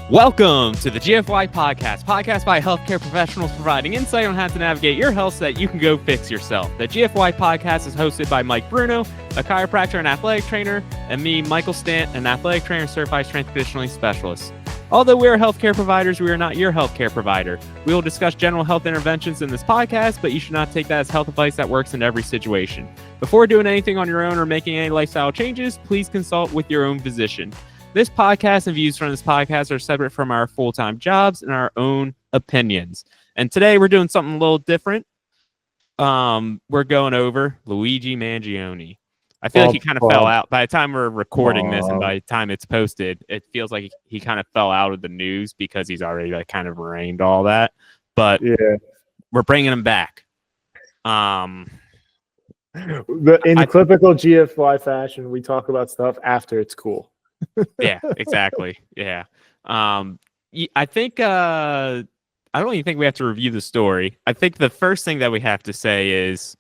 Welcome to the Gfy Podcast by healthcare professionals providing insight on how to navigate your health so that you can go fix yourself. The Gfy Podcast is hosted by Mike Bruno, a chiropractor and athletic trainer, and me, Michael Stant, an athletic trainer and certified strength conditioning specialist. Although we are healthcare providers, we are not your healthcare provider. We will discuss general health interventions in this podcast, but you should not take that as health advice that works in every situation. Before doing anything on your own or making any lifestyle changes, please consult with your own physician. This podcast and views from this podcast are separate from our full-time jobs and our own opinions. And today we're doing something a little different. We're going over Luigi Mangione. I feel like he kind of fell out. By the time we're recording this and by the time it's posted, it feels like he kind of fell out of the news because he's already like kind of reigned all that. But yeah, we're bringing him back. In typical GFY fashion, we talk about stuff after it's cool. Yeah, exactly. Yeah. I think I don't even think we have to review the story. I think the first thing that we have to say is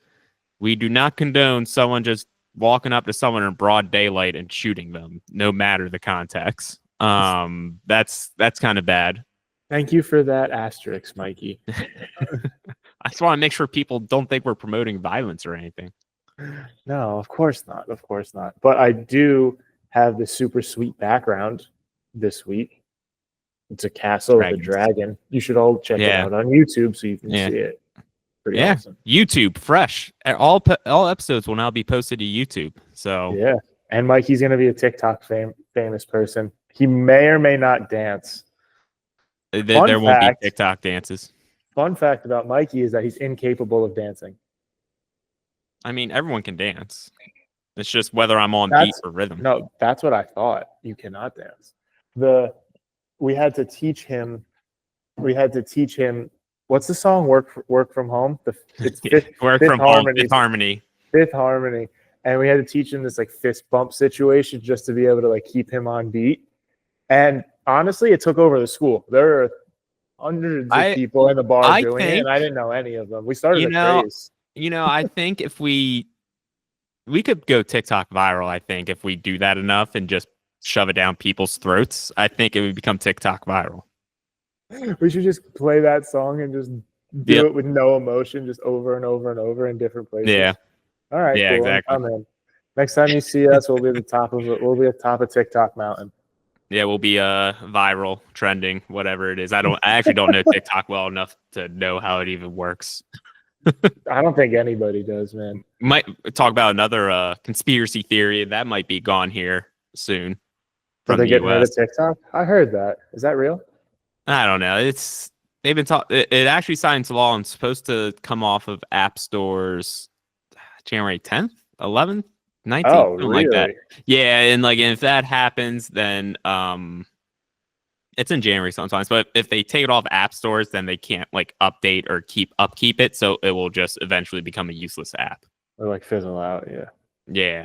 we do not condone someone just walking up to someone in broad daylight and shooting them, no matter the context. That's kind of bad. Thank you for that asterisk, Mikey. I just want to make sure people don't think we're promoting violence or anything. No, of course not. Of course not. But I do have this super sweet background this week. It's a castle with a dragon. You should all check it out on YouTube so you can see it. Pretty awesome. YouTube, fresh. All episodes will now be posted to YouTube. So yeah, and Mikey's going to be a TikTok famous person. He may or may not dance. There won't be TikTok dances. Fun fact about Mikey is that he's incapable of dancing. I mean, everyone can dance. It's just whether I'm on beat or rhythm. No, that's what I thought. You cannot dance. We had to teach him. What's the song? Work from home. It's fifth harmony. Fifth harmony. And we had to teach him this like fist bump situation just to be able to like keep him on beat. And honestly, it took over the school. There are hundreds of people in the bar doing it, and I didn't know any of them. We started a craze. I think if we could go TikTok viral, I think, if we do that enough and just shove it down people's throats. I think it would become TikTok viral. We should just play that song and just do it with no emotion, just over and over and over in different places. Yeah. All right. Yeah, cool. exactly. Next time you see us, we'll be at the top of it. We'll be at the top of TikTok mountain. Yeah, we'll be viral, trending, whatever it is. I actually don't know TikTok well enough to know how it even works. I don't think anybody does, man. Might talk about another conspiracy theory that might be gone here soon. Are they getting rid of TikTok? I heard that. Is that real? I don't know. They've been it actually signed into law and it's supposed to come off of app stores January 10th, 11th, 19th, something really? like that. Yeah, and like if that happens, then it's in January sometimes, but if they take it off app stores, then they can't like update or upkeep it, so it will just eventually become a useless app. Or like fizzle out, yeah. Yeah.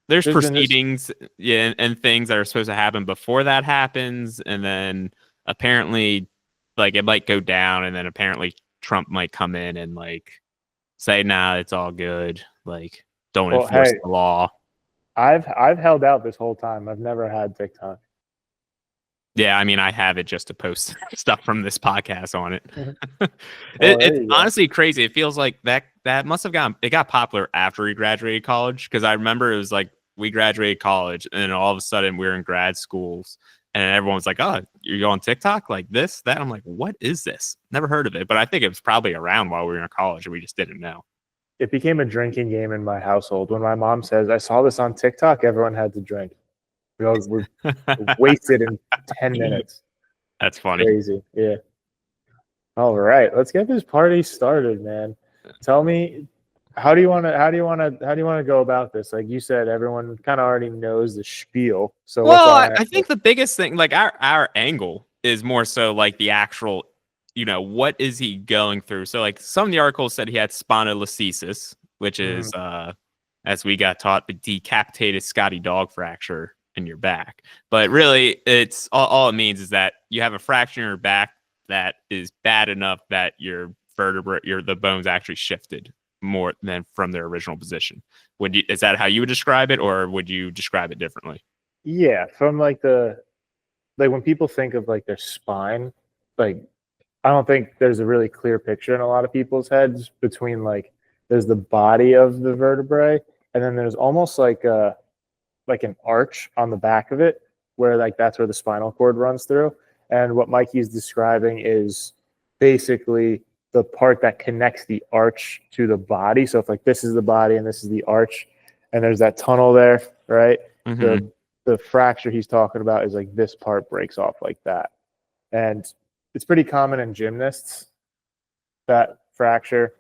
There's proceedings and things that are supposed to happen before that happens, and then apparently like it might go down, and then apparently Trump might come in and like say, nah, it's all good. Like don't enforce the law. I've held out this whole time. I've never had TikTok. Yeah, I mean, I have it just to post stuff from this podcast on it. It's honestly crazy. It feels like that must have got popular after we graduated college, because I remember it was like we graduated college and then all of a sudden we were in grad schools and everyone was like, oh, you're on TikTok like this, that. I'm like, what is this? Never heard of it, but I think it was probably around while we were in college and we just didn't know. It became a drinking game in my household. When my mom says, I saw this on TikTok, everyone had to drink. We're wasted in 10 minutes. That's funny. Crazy. Yeah. All right, let's get this party started, man. Tell me, how do you want to go about this? Like you said, everyone kind of already knows the spiel. So I think the biggest thing, like our angle is more so like the actual, what is he going through? So like some of the articles said he had spondylolisthesis, which is as we got taught, the decapitated Scotty dog fracture in your back. But really, it's all it means is that you have a fracture in your back that is bad enough that your the bones actually shifted more than from their original position. Is that how you would describe it, or would you describe it differently? Yeah, from like the like when people think of like their spine, like I don't think there's a really clear picture in a lot of people's heads between like there's the body of the vertebrae and then there's almost like an arch on the back of it where like that's where the spinal cord runs through. And what Mikey's describing is basically the part that connects the arch to the body. So if like this is the body and this is the arch and there's that tunnel there, right? Mm-hmm. The fracture he's talking about is like this part breaks off like that. And it's pretty common in gymnasts, that fracture.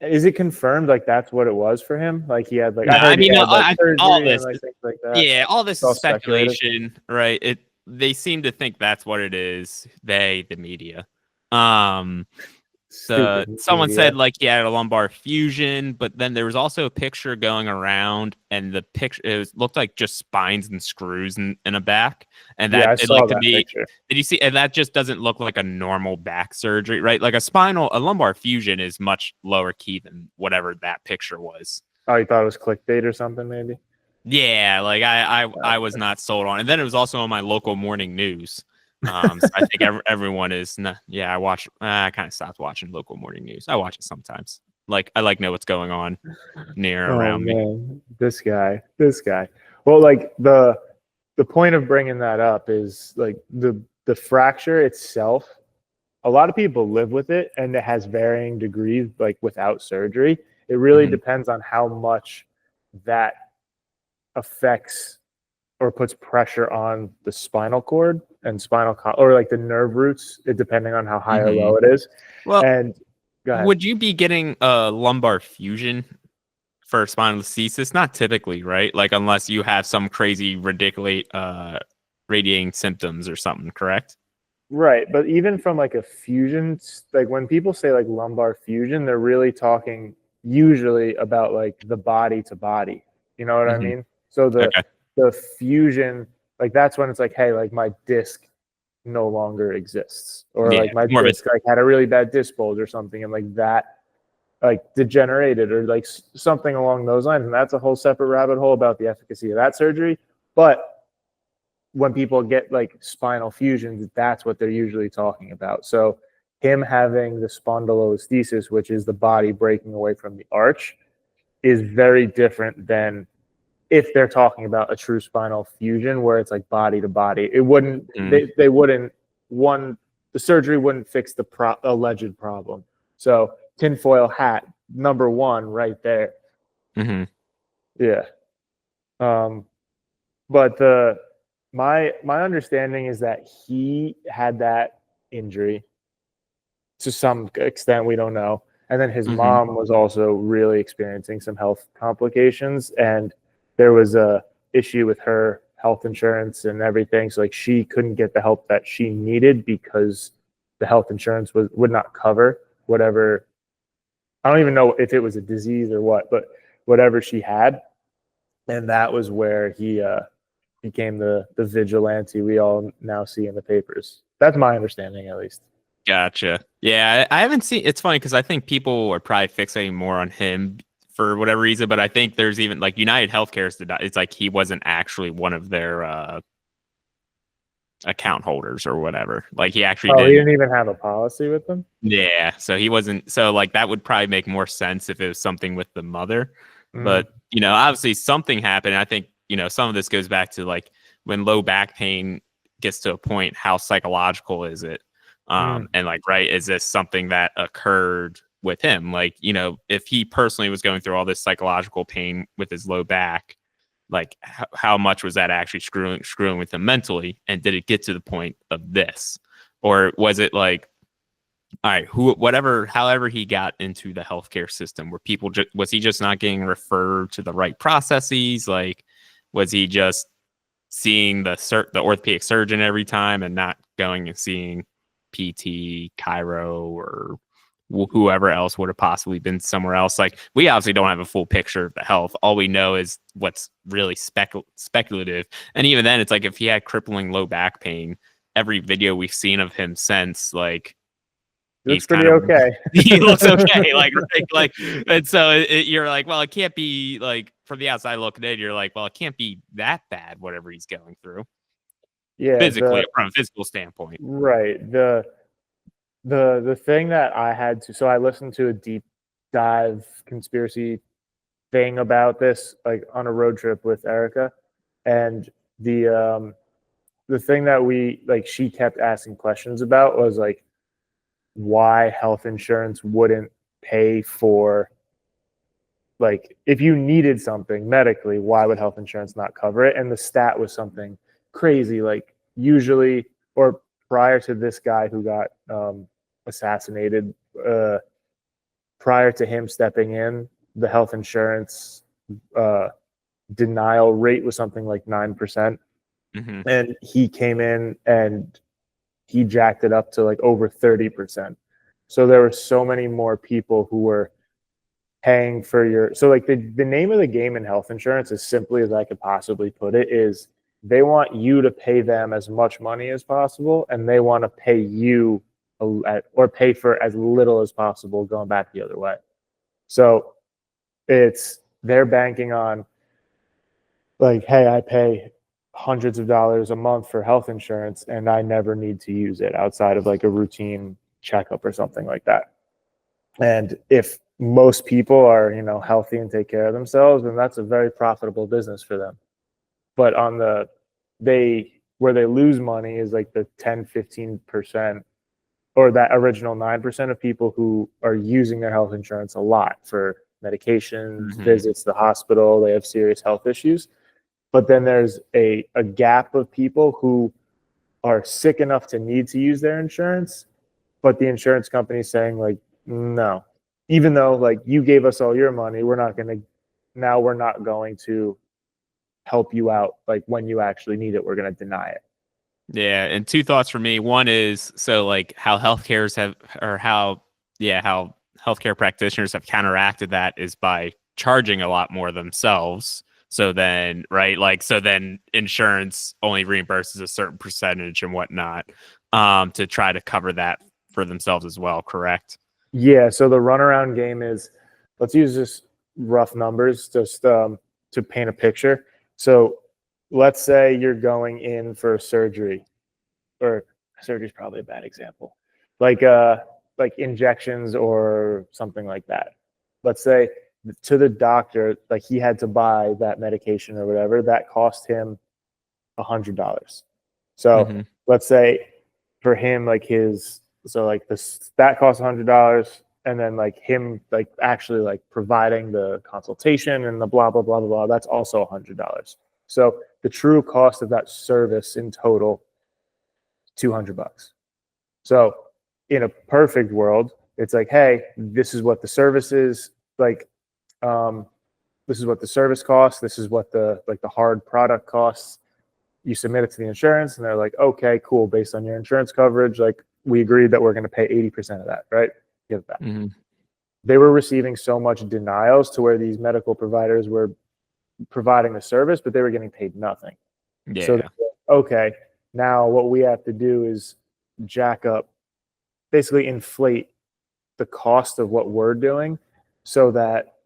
Is it confirmed like that's what it was for him? Like he had like No, I mean, all surgery this, and like things like that. yeah, all this It's is speculation, right? They seem to think that's what it is. The media. Someone said like he had a lumbar fusion, but then there was also a picture going around, and the picture looked like just spines and screws in a back, and that I saw that me. picture. Did you see? And that just doesn't look like a normal back surgery, right? Like a lumbar fusion is much lower key than whatever that picture was. Oh, you thought it was clickbait or something, maybe? Yeah, like I was not sold on, and then it was also on my local morning news. So I think everyone is. Yeah, I kind of stopped watching local morning news. I watch it sometimes. Like I know what's going on around me. This guy. Well, like the point of bringing that up is like the fracture itself. A lot of people live with it, and it has varying degrees. Like without surgery, it really depends on how much that affects or puts pressure on the spinal cord and or like the nerve roots, depending on how high or low it is. Well, and would you be getting a lumbar fusion for spondylolisthesis? Not typically, right? Like unless you have some crazy ridiculous radiating symptoms or something, correct? Right, but even from like a fusion, like when people say like lumbar fusion, they're really talking usually about like the body to body. You know what I mean? So the fusion, like that's when it's like, hey, like my disc no longer exists, or like my disc like had a really bad disc bulge or something, and like that like degenerated or like something along those lines, and that's a whole separate rabbit hole about the efficacy of that surgery. But when people get like spinal fusions, that's what they're usually talking about. So him having the spondylolisthesis, which is the body breaking away from the arch, is very different than if they're talking about a true spinal fusion where it's like body to body. It wouldn't, they wouldn't, the surgery wouldn't fix the alleged problem. So tinfoil hat, number one right there. Yeah. But my understanding is that he had that injury to some extent, we don't know. And then his mom was also really experiencing some health complications, and there was a issue with her health insurance and everything. So like she couldn't get the help that she needed because the health insurance would not cover whatever. I don't even know if it was a disease or what, but whatever she had. And that was where he became the vigilante we all now see in the papers. That's my understanding, at least. Gotcha. Yeah, I haven't seen. It's funny because I think people are probably fixating more on him for whatever reason, but I think there's even like United Healthcare. It's like he wasn't actually one of their account holders or whatever. Like he actually he didn't even have a policy with them. Yeah, so he wasn't. So like that would probably make more sense if it was something with the mother. But obviously something happened. I think some of this goes back to like when low back pain gets to a point, how psychological is it? And like, right, is this something that occurred with him? Like, if he personally was going through all this psychological pain with his low back, like how much was that actually screwing with him mentally? And did it get to the point of this? Or was it like, all right, however he got into the healthcare system, where people was he just not getting referred to the right processes? Like, was he just seeing the orthopedic surgeon every time and not going and seeing PT, Chiro, or whoever else would have possibly been somewhere else? Like, we obviously don't have a full picture of the health. All we know is what's really speculative. And even then, it's like if he had crippling low back pain, every video we've seen of him since, like, he's pretty okay. He looks okay. Like, and so you're like, well, it can't be like from the outside looking in. You're like, well, it can't be that bad. Whatever he's going through. Yeah, physically from a physical standpoint. right. The thing that I had to, so I listened to a deep dive conspiracy thing about this, like on a road trip with Erica, and the thing that we like, she kept asking questions about was like why health insurance wouldn't pay for, like, if you needed something medically, why would health insurance not cover it? And the stat was something crazy, like usually, or prior to this guy who got assassinated, prior to him stepping in, the health insurance uh, denial rate was something like 9%. Mm-hmm. And he came in and he jacked it up to like over 30%. So there were so many more people who were paying for your, so like the name of the game in health insurance, as simply as I could possibly put it, is they want you to pay them as much money as possible, and they want to pay you or pay for as little as possible, going back the other way. So they're banking on, like, hey, I pay hundreds of dollars a month for health insurance and I never need to use it outside of like a routine checkup or something like that. And if most people are, healthy and take care of themselves, then that's a very profitable business for them. But where they lose money is like the 10-15%, or that original 9% of people who are using their health insurance a lot for medications, visits to the hospital, they have serious health issues. But then there's a gap of people who are sick enough to need to use their insurance, but the insurance company is saying like, no, even though like you gave us all your money, we're not going to help you out. Like when you actually need it, we're going to deny it. Yeah. And two thoughts for me. One is, so like how how healthcare practitioners have counteracted that is by charging a lot more themselves. So then, right, like, so then insurance only reimburses a certain percentage and whatnot, to try to cover that for themselves as well, correct? Yeah. So the runaround game is, let's use just rough numbers just to paint a picture. So let's say you're going in for surgery, or surgery is probably a bad example, like injections or something like that. Let's say to the doctor, like he had to buy that medication or whatever, that cost him $100. So let's say for him, like that costs $100, and then like him like actually like providing the consultation and the blah blah blah blah blah, that's also $100. So the true cost of that service in total, $200. So in a perfect world, it's like, hey, this is what the service is, like, this is what the service costs, this is what the hard product costs. You submit it to the insurance and they're like, okay, cool, based on your insurance coverage, like we agreed that we're going to pay 80% of that, right? Give it back. They were receiving so much denials to where these medical providers were providing the service, but they were getting paid nothing. Yeah. So okay, now what we have to do is jack up, basically inflate the cost of what we're doing, so that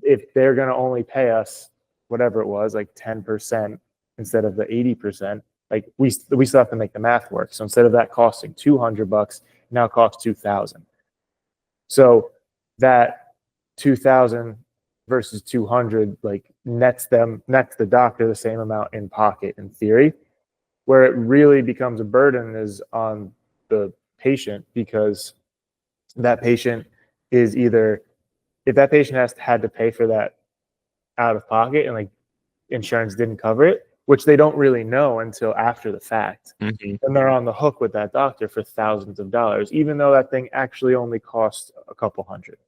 if they're going to only pay us whatever it was, like 10% instead of the 80%, like we still have to make the math work. So instead of that costing $200, now it costs $2,000. So that 2,000 versus 200 like nets the doctor the same amount in pocket in theory. Where it really becomes a burden is on the patient, because that patient is either, if that patient had to pay for that out of pocket and like insurance didn't cover it, which they don't really know until after the fact, then they're on the hook with that doctor for thousands of dollars, even though that thing actually only costs a couple hundred.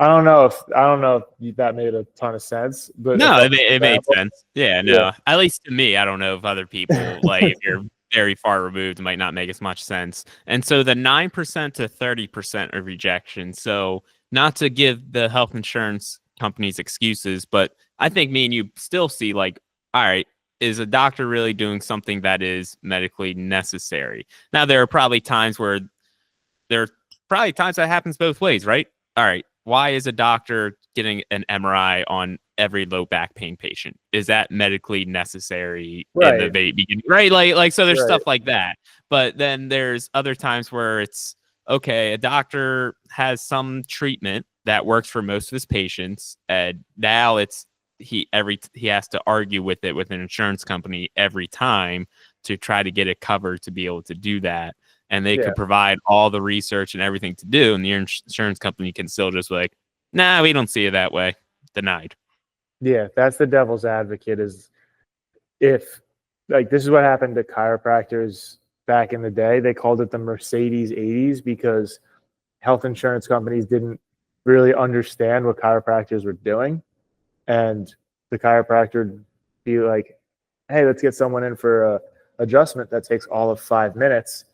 I don't know if that made a ton of sense, but no, it made sense. Yeah, no. Yeah. At least to me, I don't know if other people, like if you're very far removed, it might not make as much sense. And so the 9% to 30% of rejection. So not to give the health insurance companies excuses, but I think me and you still see like, all right, is a doctor really doing something that is medically necessary? Now, there are probably times that happens both ways, right? All right. Why is a doctor getting an MRI on every low back pain patient. Is that medically necessary in the Right. beginning? Right. Like, so there's Right. stuff like that. But then there's other times where it's, okay, a doctor has some treatment that works for most of his patients, and now he has to argue with it with an insurance company every time to try to get it covered to be able to do that. And they could provide all the research and everything to do, and the insurance company can still just be like, nah, we don't see it that way. Denied. Yeah, that's the devil's advocate. Is if, like, this is what happened to chiropractors back in the day. They called it the Mercedes 80s because health insurance companies didn't really understand what chiropractors were doing. And the chiropractor would be like, hey, let's get someone in for a adjustment that takes all of 5 minutes.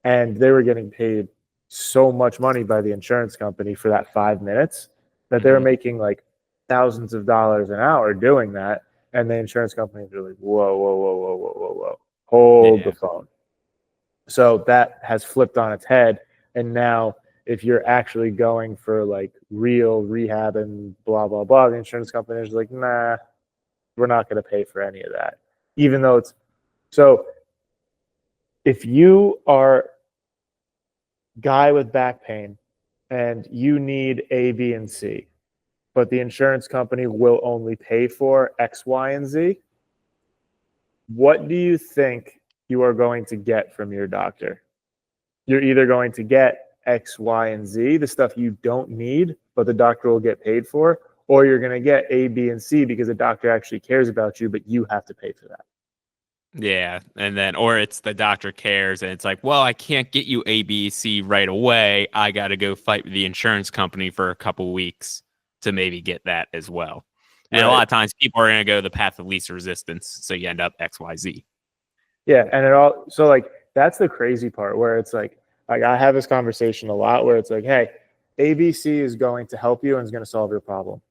And they were getting paid so much money by the insurance company for that 5 minutes that they were making like thousands of dollars an hour doing that. And the insurance companies were like, whoa, whoa, whoa, whoa, whoa, whoa, whoa. Hold the phone. So that has flipped on its head. And now if you're actually going for like real rehab and blah, blah, blah, the insurance company is like, nah, we're not going to pay for any of that. Even though it's, so if you are a guy with back pain and you need A, B, and C, but the insurance company will only pay for X, Y, and Z, what do you think you are going to get from your doctor? You're either going to get X, Y, and Z, the stuff you don't need, but the doctor will get paid for, or you're going to get A, B, and C because the doctor actually cares about you, but you have to pay for that. Yeah. And then, or it's the doctor cares and it's like, well, I can't get you A, B, C right away. I got to go fight with the insurance company for a couple weeks to maybe get that as well. And a lot of times people are going to go the path of least resistance. So you end up X, Y, Z. Yeah. And it all, so like, that's the crazy part where it's like I have this conversation a lot where it's like, hey, ABC is going to help you and is going to solve your problem.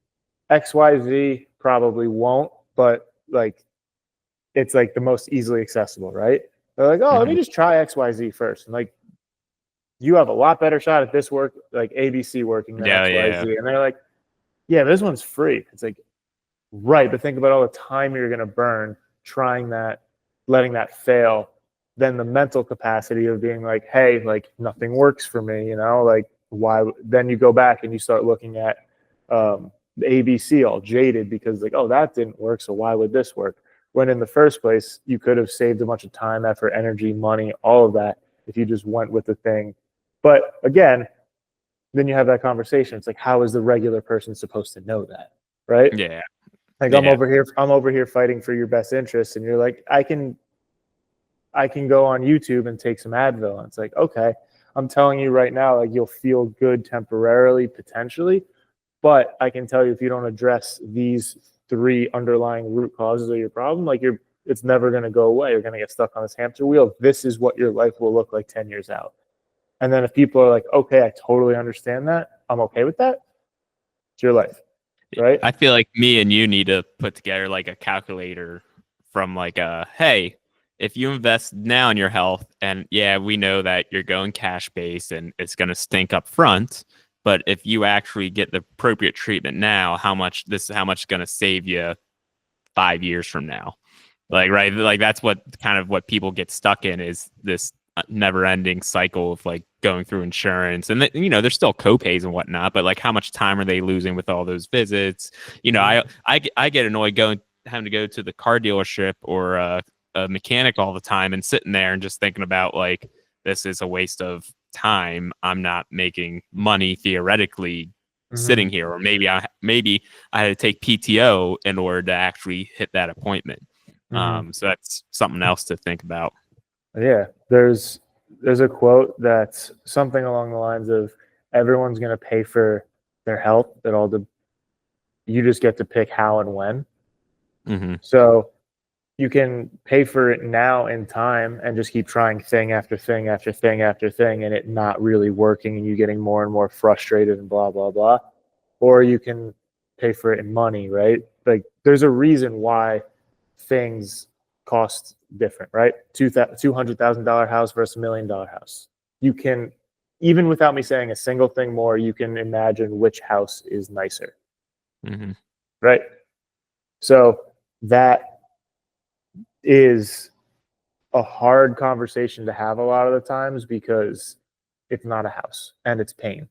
XYZ probably won't, but like, it's like the most easily accessible, right? They're like, oh, let me just try XYZ first. And like, you have a lot better shot at this work, like ABC working than XYZ. Yeah. And they're like, yeah, this one's free. It's like, right. But think about all the time you're going to burn trying that, letting that fail. Then the mental capacity of being like, hey, like nothing works for me, you know, like why? Then you go back and you start looking at the ABC all jaded because like, oh, that didn't work. So why would this work? When in the first place, you could have saved a bunch of time, effort, energy, money, all of that if you just went with the thing. But again, then you have that conversation. It's like, how is the regular person supposed to know that? Right? Yeah. Like I'm over here fighting for your best interests. And you're like, I can go on YouTube and take some Advil. And it's like, okay, I'm telling you right now, like you'll feel good temporarily, potentially. But I can tell you if you don't address these 3 underlying root causes of your problem, like it's never going to go away. You're going to get stuck on this hamster wheel. This is what your life will look like 10 years out. And then if people are like, okay, I totally understand that, I'm okay with that, it's your life, right? I feel like me and you need to put together like a calculator from like hey, if you invest now in your health, and yeah, we know that you're going cash based and it's going to stink up front, but if you actually get the appropriate treatment now, how much it's going to save you 5 years from now? Like, right. Like that's what people get stuck in is this never ending cycle of like going through insurance and there's still co-pays and whatnot, but like how much time are they losing with all those visits? I get annoyed having to go to the car dealership or a mechanic all the time and sitting there and just thinking about like, this is a waste of time. I'm not making money theoretically sitting here, or maybe I had to take PTO in order to actually hit that appointment. So that's something else to think about. Yeah, there's a quote that's something along the lines of everyone's going to pay for their health. You just get to pick how and when. So you can pay for it now in time and just keep trying thing after thing after thing after thing and it not really working and you getting more and more frustrated and blah, blah, blah. Or you can pay for it in money, right? Like there's a reason why things cost different, right? $200,000 house versus $1 million house. You can, even without me saying a single thing more, you can imagine which house is nicer, right? So that is a hard conversation to have a lot of the times because it's not a house and it's pain.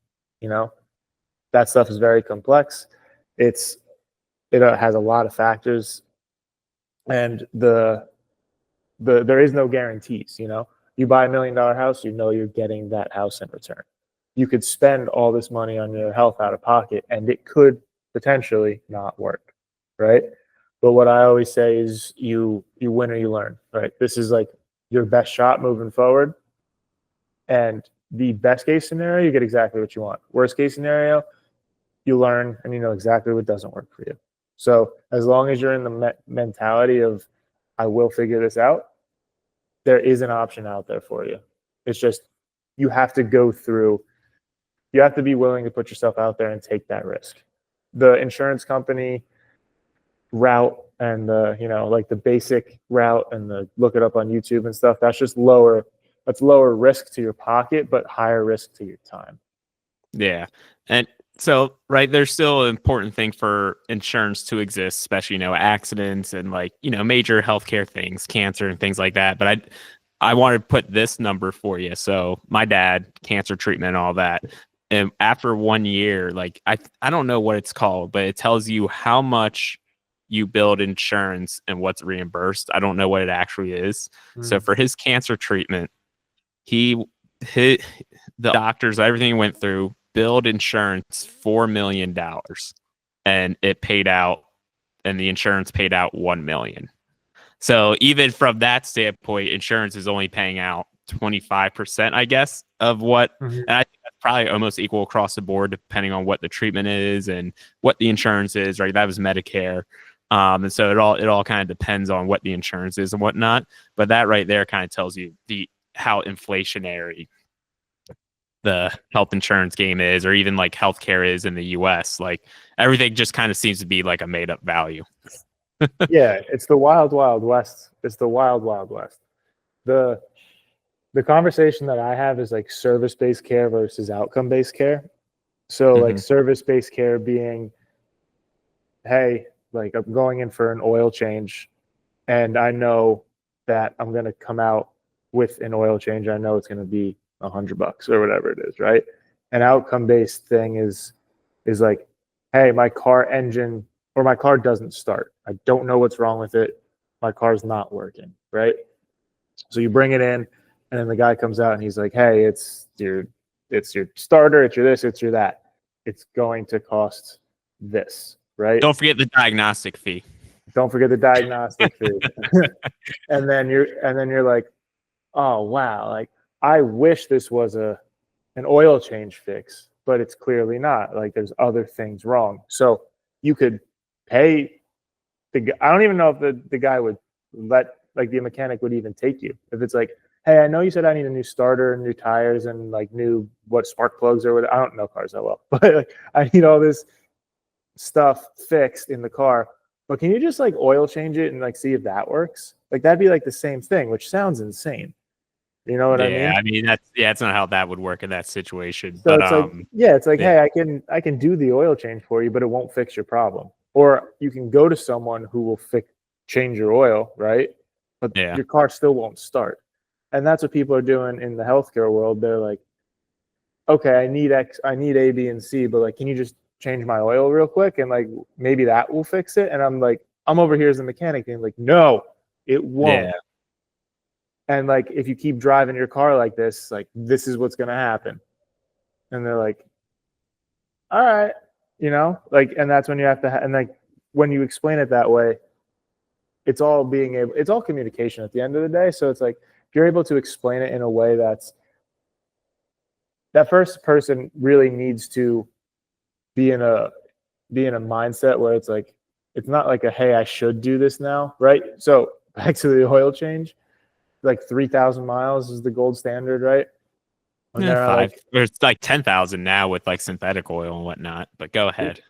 That stuff is very complex. It has a lot of factors, and there is no guarantees. You buy $1 million house, you're getting that house in return. You could spend all this money on your health out of pocket, and it could potentially not work, right? But what I always say is you win or you learn, right? This is like your best shot moving forward. And the best case scenario, you get exactly what you want. Worst case scenario, you learn and you know exactly what doesn't work for you. So as long as you're in the mentality of, I will figure this out, there is an option out there for you. It's just, you have to be willing to put yourself out there and take that risk. The insurance company route and the basic route and the look it up on YouTube and stuff, that's lower risk to your pocket, but higher risk to your time. Yeah. And so, right, there's still an important thing for insurance to exist, especially, accidents and major healthcare things, cancer and things like that. But I want to put this number for you. So my dad, cancer treatment, all that. And after 1 year, I don't know what it's called, but it tells you how much you build insurance and what's reimbursed. I don't know what it actually is. So for his cancer treatment, the doctors, everything he went through, billed insurance $4 million, and it paid out, and the insurance paid out $1 million. So even from that standpoint, insurance is only paying out 25%, I guess, of what, and I think that's probably almost equal across the board, depending on what the treatment is and what the insurance is, right? That was Medicare. And so it all kind of depends on what the insurance is and whatnot. But that right there kind of tells you how inflationary the health insurance game is, or even healthcare is in the US. Everything just kind of seems to be a made up value. Yeah, it's the wild, wild west. It's the wild, wild west. The conversation that I have is service-based care versus outcome-based care. So service-based care being, hey, I'm going in for an oil change and I know that I'm going to come out with an oil change. I know it's going to be $100 or whatever it is, right? An outcome-based thing is hey, my car engine or my car doesn't start. I don't know what's wrong with it. My car's not working, right? So you bring it in, and then the guy comes out and he's like, hey, it's your starter, it's your this, it's your that. It's going to cost this, right? Don't forget the diagnostic fee. Don't forget the diagnostic fee. And then you're like, oh wow, I wish this was an oil change fix, but it's clearly not. There's other things wrong. So you could pay I don't even know if the guy would let the mechanic would even take you. If it's hey, I know you said I need a new starter and new tires and new spark plugs or whatever. I don't know cars that well, but I need all this stuff fixed in the car. But can you just oil change it and see if that works? That'd be the same thing, which sounds insane. You know what I mean? Yeah, I mean that's not how that would work in that situation. So but it's hey, I can do the oil change for you, but it won't fix your problem. Or you can go to someone who will change your oil, right? But your car still won't start. And that's what people are doing in the healthcare world. They're okay, I need A, B, and C, but can you just change my oil real quick and maybe that will fix it? And I'm over here as a mechanic and no, it won't. Yeah. And if you keep driving your car like this, this is what's gonna happen. And they're all right, and that's when you have to and when you explain it that way, it's all communication at the end of the day. So it's if you're able to explain it in a way that first person really needs to be in a mindset where it's it's not hey, I should do this now, right? So back to the oil change, 3,000 miles is the gold standard, right? Yeah, it's 10,000 now with synthetic oil and whatnot, but go ahead.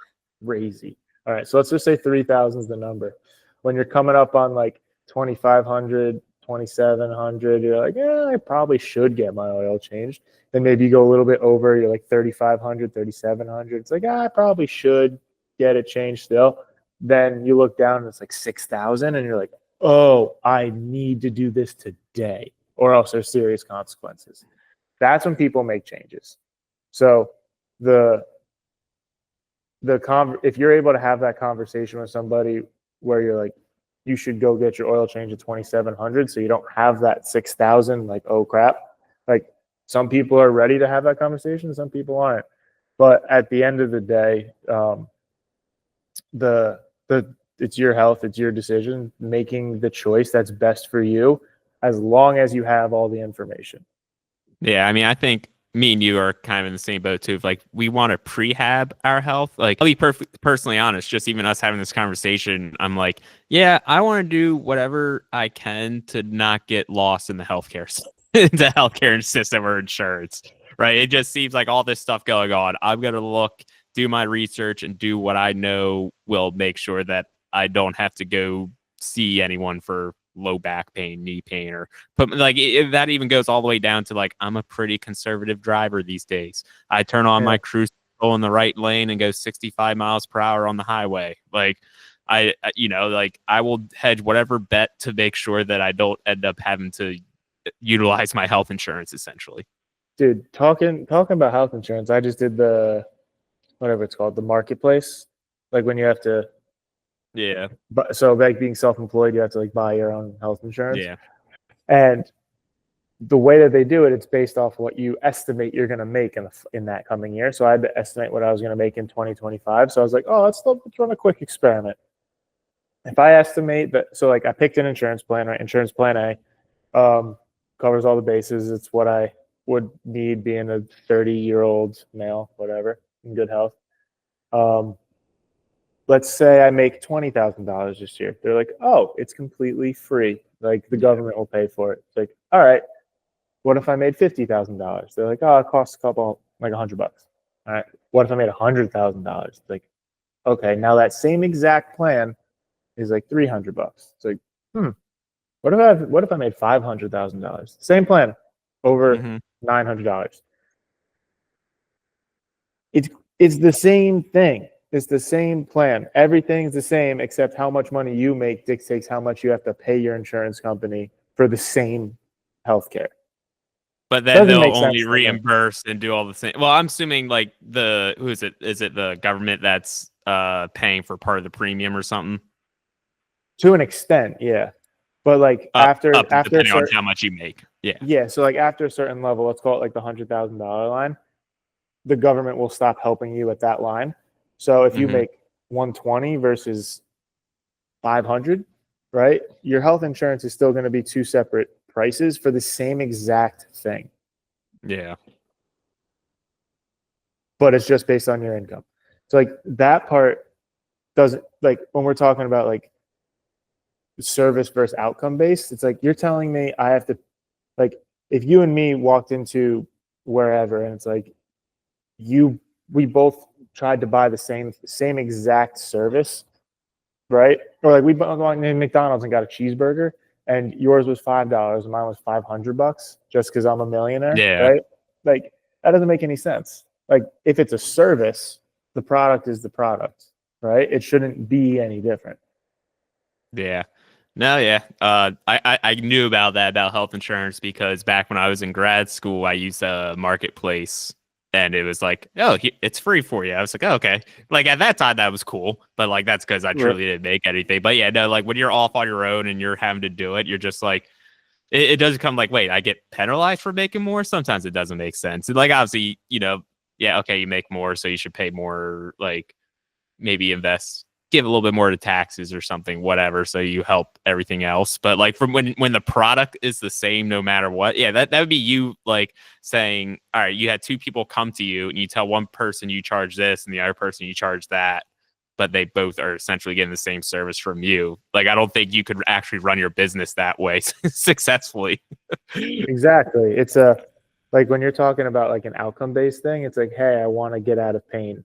Crazy. All right, so let's just say 3,000 is the number. When you're coming up on 2,500, 2,700, you're yeah, I probably should get my oil changed. Then maybe you go a little bit over, you're 3,500, 3,700. It's I probably should get it changed still. then you look down and it's like 6,000 and you're like, oh, I need to do this today or else there's serious consequences. That's when people make changes. So if you're able to have that conversation with somebody where you're like, you should go get your oil change at 2,700 so you don't have that 6,000, like, oh crap. Like, some people are ready to have that conversation, some people aren't. But at the end of the day, it's your health, it's your decision, making the choice that's best for you, as long as you have all the information. Yeah, I mean, I think me and you are kind of in the same boat too. Like, we want to prehab our health. Like, I'll be personally honest, just even us having this conversation, I'm like, yeah, I want to do whatever I can to not get lost in the healthcare system or insurance, right? It just seems like all this stuff going on. I'm going to do my research and do what I know will make sure that I don't have to go see anyone for low back pain, knee pain, or that even goes all the way down to like, I'm a pretty conservative driver these days. I turn on my cruise control in the right lane and go 65 miles per hour on the highway. Like, I will hedge whatever bet to make sure that I don't end up having to utilize my health insurance, essentially. Dude, talking about health insurance, I just did the whatever it's called, the marketplace. Like, when you have to, yeah. But so, like, being self-employed, you have to like buy your own health insurance. Yeah. And the way that they do it, it's based off what you estimate you're going to make in that coming year. So I had to estimate what I was going to make in 2025. So I was like, oh, let's run a quick experiment. If I estimate that, so like I picked an insurance plan, right? Insurance plan A covers all the bases. It's what I would need being a 30-year-old male, whatever, in good health. Let's say I make $20,000 this year. They're like, oh, it's completely free. Like, the government will pay for it. It's like, all right, what if I made $50,000? They're like, oh, it costs like $100. All right, what if I made $100,000? It's like, okay, now that same exact plan is like $300. It's like, what if I made $500,000? Same plan, over $900. It's the same thing. It's the same plan. Everything's the same, except how much money you make dictates how much you have to pay your insurance company for the same healthcare. But then they'll only reimburse and do all the same. Well, I'm assuming like who is it? Is it the government that's paying for part of the premium or something? To an extent, yeah. But like depending on how much you make. Yeah. Yeah. So like after a certain level, let's call it like the $100,000 line, the government will stop helping you at that line. So if you make 120 versus 500, right? Your health insurance is still going to be two separate prices for the same exact thing. Yeah. But it's just based on your income. So like that part doesn't, like, when we're talking about like service versus outcome based, it's like, you're telling me I have to, like, if you and me walked into wherever and it's like we both tried to buy the same exact service, right? Or like we went to McDonald's and got a cheeseburger, and yours was $5 and mine was $500 just because I'm a millionaire, right? Like, that doesn't make any sense. Like, if it's a service, the product is the product, right? It shouldn't be any different. Yeah. No, yeah. I knew about health insurance because back when I was in grad school, I used a marketplace. And it was like, oh, it's free for you. I was like, oh, okay. Like, at that time, that was cool. But like, that's because I truly didn't make anything. But yeah, no, like when you're off on your own and you're having to do it, you're just like, it does come like, wait, I get penalized for making more. Sometimes it doesn't make sense. And like, obviously, yeah, okay, you make more, so you should pay more. Like, maybe give a little bit more to taxes or something, whatever, so you help everything else. But like, from when the product is the same no matter what, yeah, that would be you like saying, all right, you had two people come to you and you tell one person you charge this and the other person you charge that, but they both are essentially getting the same service from you. Like, I don't think you could actually run your business that way successfully. Exactly. It's like when you're talking about like an outcome based thing, it's like, hey, I want to get out of pain,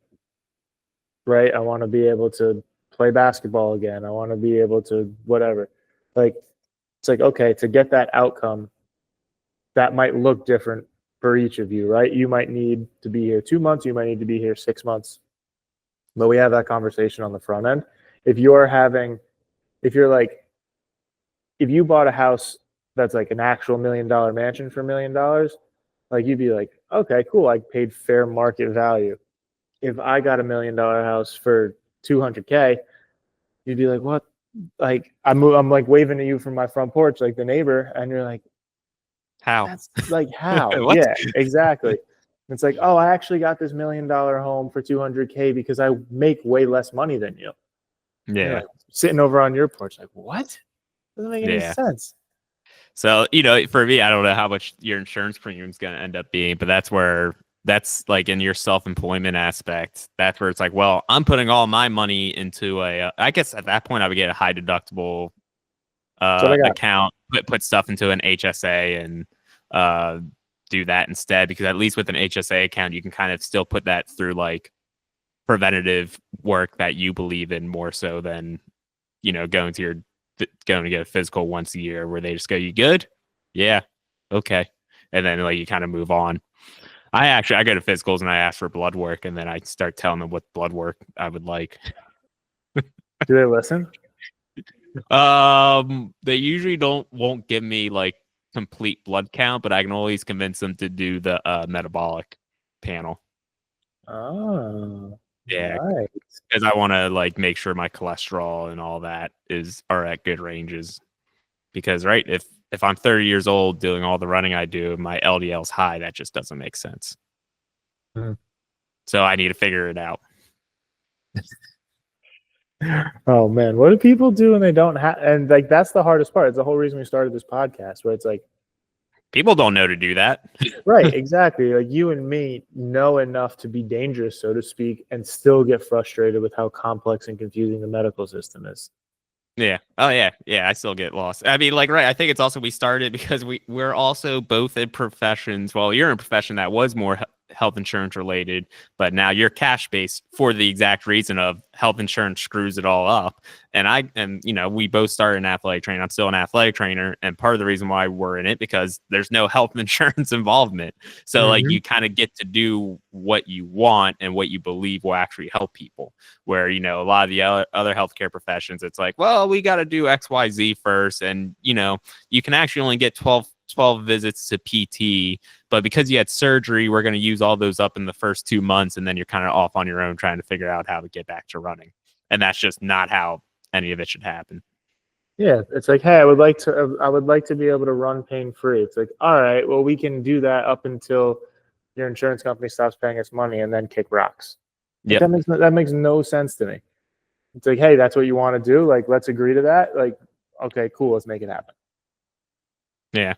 right? I want to be able to play basketball again. I want to be able to whatever. Like, it's like, okay, to get that outcome, that might look different for each of you, right? You might need to be here 2 months. You might need to be here 6 months. But we have that conversation on the front end. if you bought a house that's like an actual $1 million mansion for $1 million, like you'd be like, okay, cool, I paid fair market value. If I got $1 million house for 200K, you'd be like, what? Like I'm like waving to you from my front porch, like the neighbor, and you're like, how? that's like how? What? Yeah, exactly. It's like, oh, I actually got this $1 million home for 200K because I make way less money than you. Yeah. Like, sitting over on your porch, like, what? Doesn't make any sense. So, for me, I don't know how much your insurance premium is going to end up being, but that's like in your self-employment aspect. That's where it's like, well, I'm putting all my money into I guess at that point I would get a high deductible account, put stuff into an HSA and do that instead, because at least with an HSA account, you can kind of still put that through like preventative work that you believe in more so than, going to get a physical once a year where they just go, you good? Yeah. Okay. And then like you kind of move on. I go to physicals and I ask for blood work, and then I start telling them what blood work I would like. Do they listen? They usually won't give me like complete blood count, but I can always convince them to do the metabolic panel. Oh, yeah, nice. Because I want to like make sure my cholesterol and all that are at good ranges. Because right, if I'm 30 years old doing all the running I do, my LDL's high, that just doesn't make sense. So I need to figure it out. Oh man, what do people do when they don't have? And like that's the hardest part. It's the whole reason we started this podcast, where it's like people don't know to do that. Right, exactly. Like you and me know enough to be dangerous, so to speak, and still get frustrated with how complex and confusing the medical system is. Yeah. Oh yeah. Yeah. I still get lost. I mean, like, right. I think it's also we started because we're also both in professions. Well, you're in a profession that was more health insurance related, but now you're cash based for the exact reason of health insurance screws it all up. And we both started in athletic training. I'm still an athletic trainer, and part of the reason why we're in it because there's no health insurance involvement. So like you kind of get to do what you want and what you believe will actually help people. Where a lot of the other healthcare professions, it's like, well, we got to do XYZ first, and you can actually only get 12 visits to PT, but because you had surgery, we're going to use all those up in the first 2 months, and then you're kind of off on your own trying to figure out how to get back to running. And that's just not how any of it should happen. Yeah, it's like, hey, I would like to be able to run pain free. It's like, all right, well, we can do that up until your insurance company stops paying us money, and then kick rocks. Yeah, that makes no sense to me. It's like, hey, that's what you want to do. Like, let's agree to that. Like, okay, cool, let's make it happen. Yeah.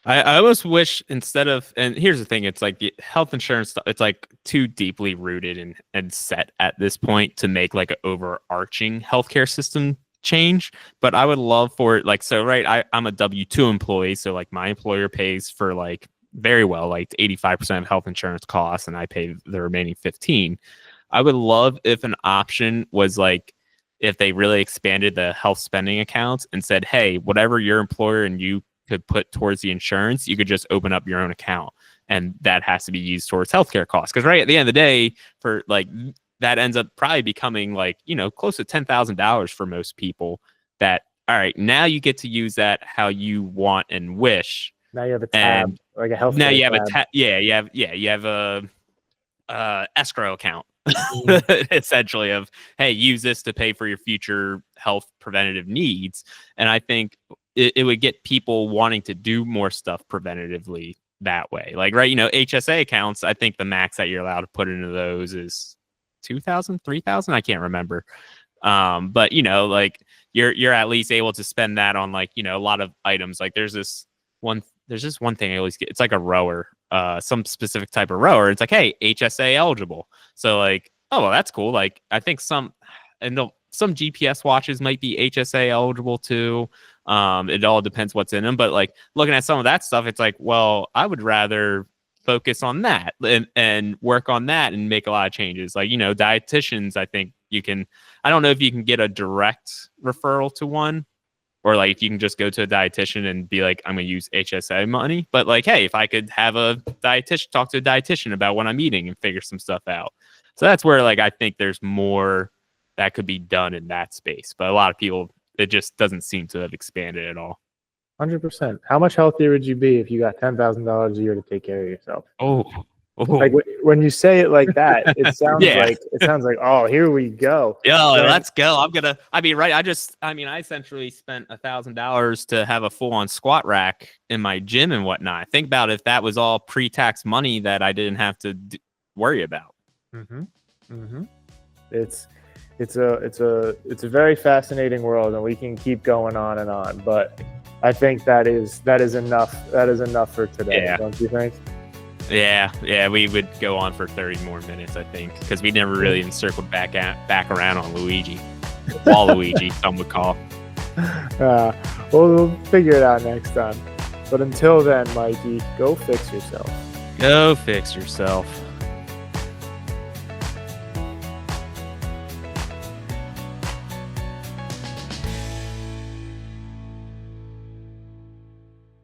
I almost wish instead of, and here's the thing, it's like the health insurance, it's like too deeply rooted and set at this point to make like an overarching healthcare system change. But I would love for it, like, so, right, I'm a W-2 employee. So like my employer pays for like very well, like 85% of health insurance costs, and I pay the remaining 15. I would love if an option was like, if they really expanded the health spending accounts and said, hey, whatever your employer and you could put towards the insurance, you could just open up your own account, and that has to be used towards healthcare costs. Because right at the end of the day, for like that ends up probably becoming like close to $10,000 for most people. That all right, now you get to use that how you want and wish. Now you have a tab, like a health. Now you have a tab. Yeah, you have a escrow account. Essentially of, hey, use this to pay for your future health preventative needs. And I think it would get people wanting to do more stuff preventatively that way. Like, right, HSA accounts, I think the max that you're allowed to put into those is 2,000, 3,000. I can't remember. But like you're at least able to spend that on like, a lot of items. Like there's this one thing I always get. It's like a rower, some specific type of rower. It's like, hey, HSA eligible. So like, oh, well, that's cool. Like I think some GPS watches might be HSA eligible too. It all depends what's in them. But like looking at some of that stuff, it's like, well, I would rather focus on that and work on that and make a lot of changes. Like, dietitians, I think I don't know if you can get a direct referral to one, or like if you can just go to a dietitian and be like, I'm going to use HSA money. But like, hey, if I could have a dietitian talk to a dietitian about what I'm eating and figure some stuff out. So that's where like I think there's more that could be done in that space. But a lot of people, it just doesn't seem to have expanded at all. 100%. How much healthier would you be if you got $10,000 a year to take care of yourself? Oh. Like when you say it like that, it sounds like, oh, here we go. Let's go. I essentially spent $1,000 to have a full-on squat rack in my gym and whatnot. Think about if that was all pre-tax money that I didn't have to worry about. It's a very fascinating world, and we can keep going on and on. But I think that is enough. That is enough for today, don't you think? Yeah, we would go on for 30 more minutes, I think, because we never really even circled back around on Luigi. Waluigi, some would call. Well, we'll figure it out next time. But until then, Mikey, go fix yourself. Go fix yourself.